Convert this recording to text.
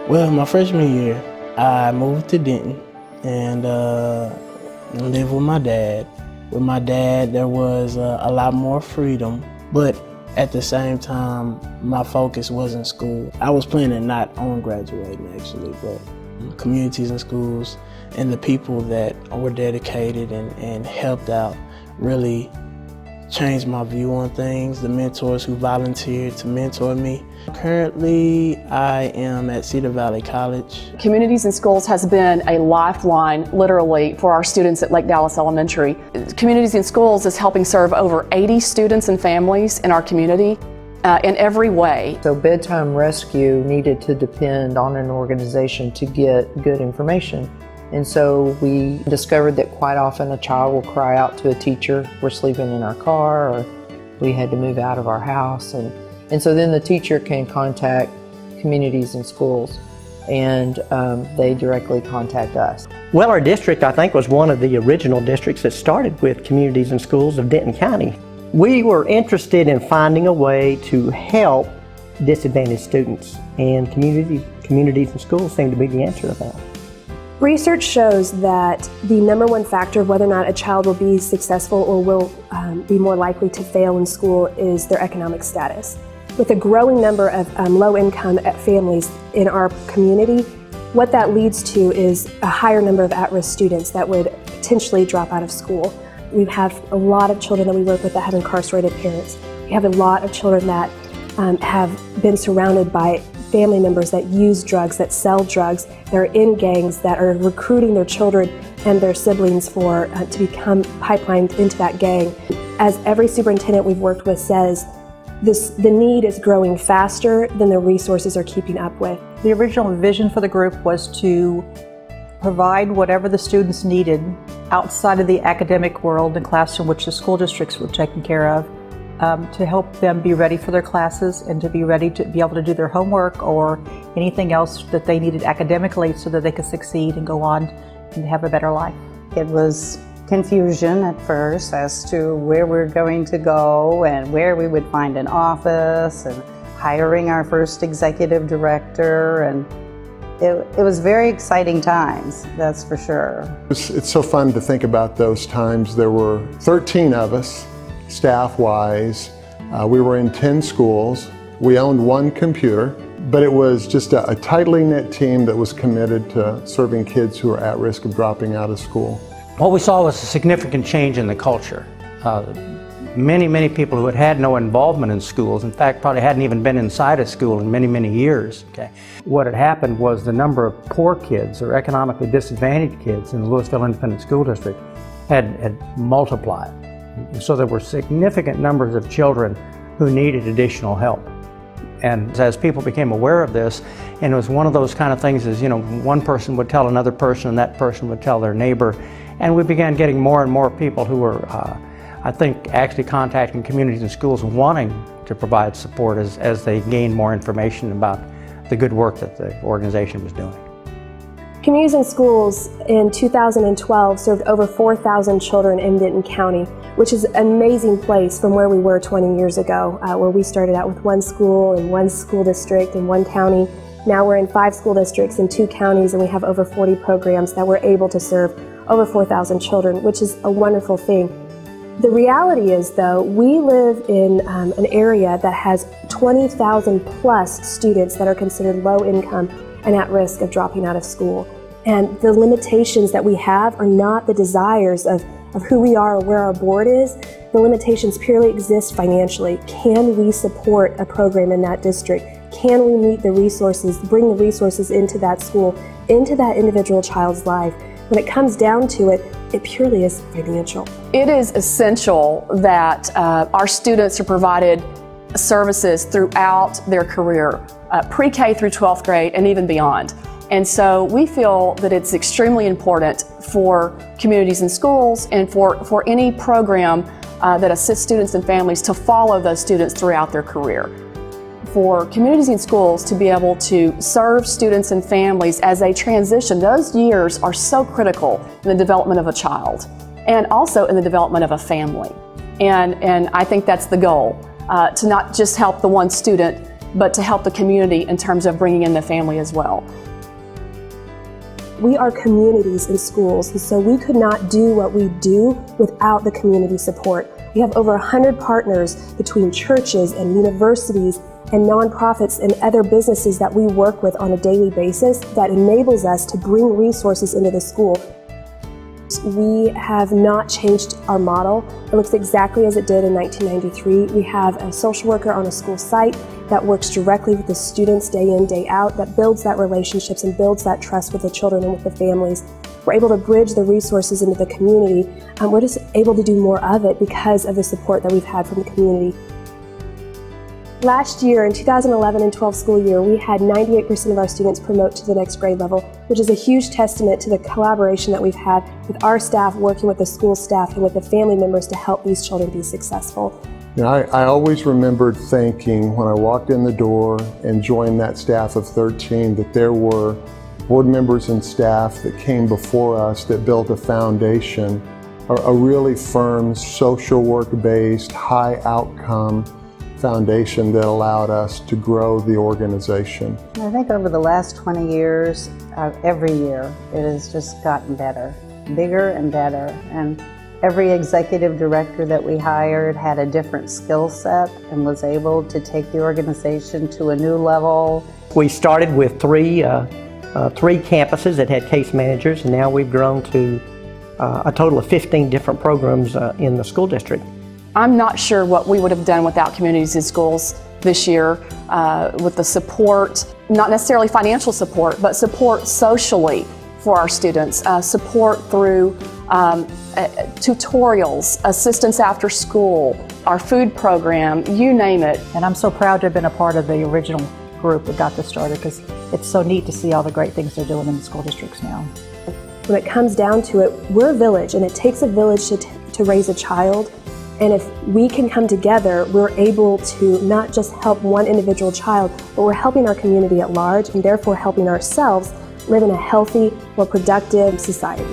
Well, my freshman year, I moved to Denton and lived with my dad. With my dad, there was a lot more freedom, but at the same time, my focus wasn't school. I was planning not on graduating actually, but communities and schools and the people that were dedicated and helped out really changed my view on things, the mentors who volunteered to mentor me. Currently, I am at Cedar Valley College. Communities in Schools has been a lifeline, literally, for our students at Lake Dallas Elementary. Communities in Schools is helping serve over 80 students and families in our community in every way. So Bedtime Rescue needed to depend on an organization to get good information. And so we discovered that quite often a child will cry out to a teacher, we're sleeping in our car, or we had to move out of our house. And so then the teacher can contact Communities in Schools, and they directly contact us. Well, our district, I think, was one of the original districts that started with Communities in Schools of Denton County. We were interested in finding a way to help disadvantaged students, and Communities in Schools seemed to be the answer to that. Research shows that the #1 factor of whether or not a child will be successful or will be more likely to fail in school is their economic status. With a growing number of low-income families in our community, what that leads to is a higher number of at-risk students that would potentially drop out of school. We have a lot of children that we work with that have incarcerated parents. We have a lot of children that have been surrounded by family members that use drugs, that sell drugs, that are in gangs, that are recruiting their children and their siblings to become pipelined into that gang. As every superintendent we've worked with says, the need is growing faster than the resources are keeping up with. The original vision for the group was to provide whatever the students needed outside of the academic world and classroom, which the school districts were taking care of, to help them be ready for their classes and to be ready to be able to do their homework or anything else that they needed academically so that they could succeed and go on and have a better life. It was confusion at first as to where we're going to go and where we would find an office and hiring our first executive director, and it was very exciting times, that's for sure. It's so fun to think about those times. There were 13 of us, staff-wise. We were in 10 schools. We owned one computer, but it was just a tightly knit team that was committed to serving kids who are at risk of dropping out of school. What we saw was a significant change in the culture. Many people who had had no involvement in schools, in fact probably hadn't even been inside a school in many years. Okay. What had happened was the number of poor kids or economically disadvantaged kids in the Louisville Independent School District had multiplied. So there were significant numbers of children who needed additional help. And as people became aware of this, and it was one of those kind of things as, one person would tell another person and that person would tell their neighbor, and we began getting more and more people who were, I think, actually contacting Communities in Schools wanting to provide support as they gained more information about the good work that the organization was doing. Communities in Schools in 2012 served over 4,000 children in Denton County, which is an amazing place from where we were 20 years ago, where we started out with one school in one school district in one county. Now we're in 5 school districts in 2 counties, and we have over 40 programs that we're able to serve over 4,000 children, which is a wonderful thing. The reality is, though, we live in an area that has 20,000 plus students that are considered low income and at risk of dropping out of school. And the limitations that we have are not the desires of who we are or where our board is. The limitations purely exist financially. Can we support a program in that district? Can we meet the resources, bring the resources into that school, into that individual child's life? When it comes down to it, it purely is financial. It is essential that our students are provided services throughout their career, pre-K through 12th grade and even beyond. And so we feel that it's extremely important for Communities in Schools and for any program that assists students and families to follow those students throughout their career. For Communities in Schools to be able to serve students and families as they transition, those years are so critical in the development of a child and also in the development of a family. And I think that's the goal, to not just help the one student but to help the community in terms of bringing in the family as well. We are communities in schools, and so we could not do what we do without the community support. We have over 100 partners between churches and universities and nonprofits and other businesses that we work with on a daily basis that enables us to bring resources into the school. We have not changed our model. It looks exactly as it did in 1993. We have a social worker on a school site that works directly with the students day in, day out, that builds that relationships and builds that trust with the children and with the families. We're able to bridge the resources into the community. We're just able to do more of it because of the support that we've had from the community. Last year, in 2011 and 12 school year, we had 98% of our students promote to the next grade level, which is a huge testament to the collaboration that we've had with our staff working with the school staff and with the family members to help these children be successful. You know, I always remembered thinking when I walked in the door and joined that staff of 13 that there were board members and staff that came before us that built a foundation, a really firm social work-based, high outcome foundation that allowed us to grow the organization. I think over the last 20 years, every year, it has just gotten better, bigger and better. And every executive director that we hired had a different skill set and was able to take the organization to a new level. We started with three campuses that had case managers, and now we've grown to a total of 15 different programs in the school district. I'm not sure what we would have done without Communities in Schools this year with the support, not necessarily financial support, but support socially for our students, support through tutorials, assistance after school, our food program, you name it. And I'm so proud to have been a part of the original group that got this started, because it's so neat to see all the great things they're doing in the school districts now. When it comes down to it, we're a village, and it takes a village to raise a child. And if we can come together, we're able to not just help one individual child, but we're helping our community at large, and therefore helping ourselves live in a healthy, more productive society.